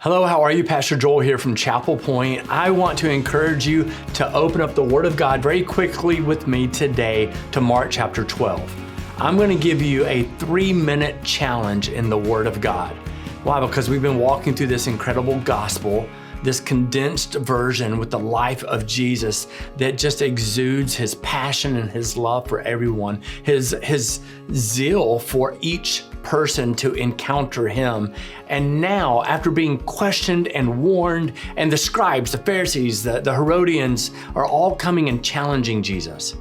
Hello, how are you? Pastor Joel here from Chapel Point. I want to encourage you to open up the Word of God very quickly with me today to Mark chapter 12. I'm going to give you a 3-minute challenge in the Word of God. Why? Because we've been walking through this incredible gospel, this condensed version with the life of Jesus that just exudes his passion and his love for everyone, his zeal for each person to encounter him. And now, after being questioned and warned, and the scribes, the Pharisees, the Herodians are all coming and challenging Jesus.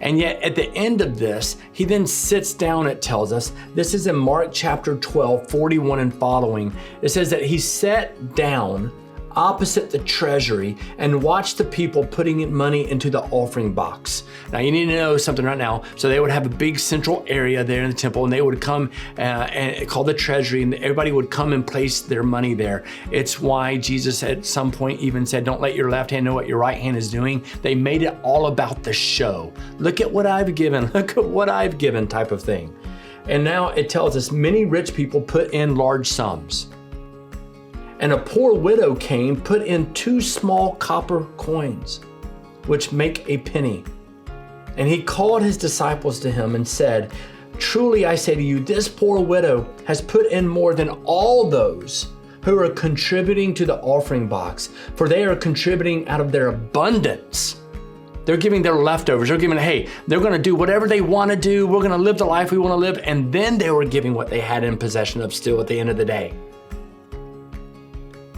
And yet at the end of this, he then sits down, it tells us. This is in Mark chapter 12, 41 and following. It says that he sat down opposite the treasury and watched the people putting in money into the offering box. Now you need to know something right now. So they would have a big central area there in the temple, and they would come and called the treasury, and everybody would come and place their money there. It's why Jesus at some point even said, don't let your left hand know what your right hand is doing. They made it all about the show. Look at what I've given. Look at what I've given type of thing. And now it tells us many rich people put in large sums. And a poor widow came, put in 2 small copper coins, which make a penny. And he called his disciples to him and said, truly I say to you, this poor widow has put in more than all those who are contributing to the offering box, for they are contributing out of their abundance. They're giving their leftovers. They're giving, hey, they're going to do whatever they want to do. We're going to live the life we want to live. And then they were giving what they had in possession of still at the end of the day.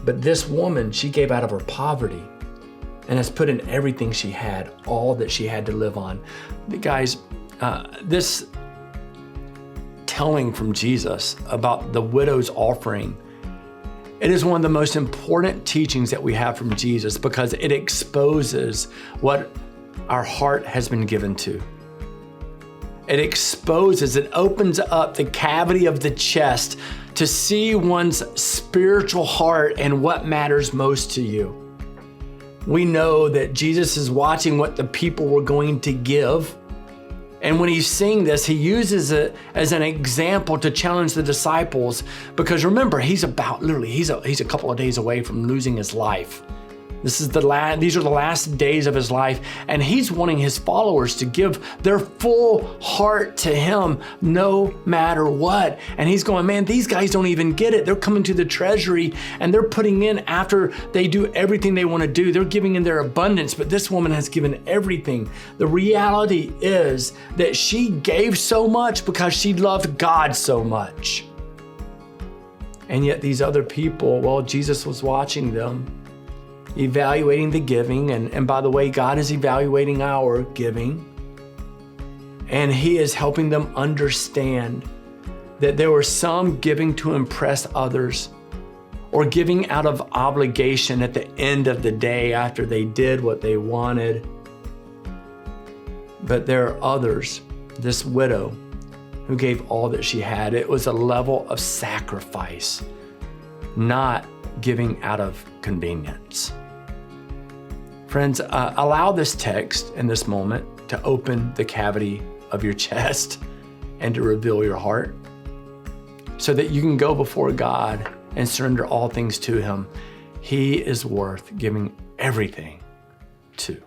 But this woman, she gave out of her poverty and has put in everything she had, all that she had to live on. Guys, this telling from Jesus about the widow's offering, it is one of the most important teachings that we have from Jesus because it exposes what our heart has been given to. It exposes, it opens up the cavity of the chest to see one's spiritual heart and what matters most to you. We know that Jesus is watching what the people were going to give. And when he's seeing this, he uses it as an example to challenge the disciples, because remember, he's a couple of days away from losing his life. These are the last days of his life, and he's wanting his followers to give their full heart to him no matter what. And he's going, man, these guys don't even get it. They're coming to the treasury and they're putting in after they do everything they want to do. They're giving in their abundance, but this woman has given everything. The reality is that she gave so much because she loved God so much. And yet these other people, well, Jesus was watching them, evaluating the giving. And by the way, God is evaluating our giving. And he is helping them understand that there were some giving to impress others or giving out of obligation at the end of the day after they did what they wanted. But there are others, this widow, who gave all that she had. It was a level of sacrifice, not giving out of convenience. Friends, allow this text in this moment to open the cavity of your chest and to reveal your heart so that you can go before God and surrender all things to him. He is worth giving everything to.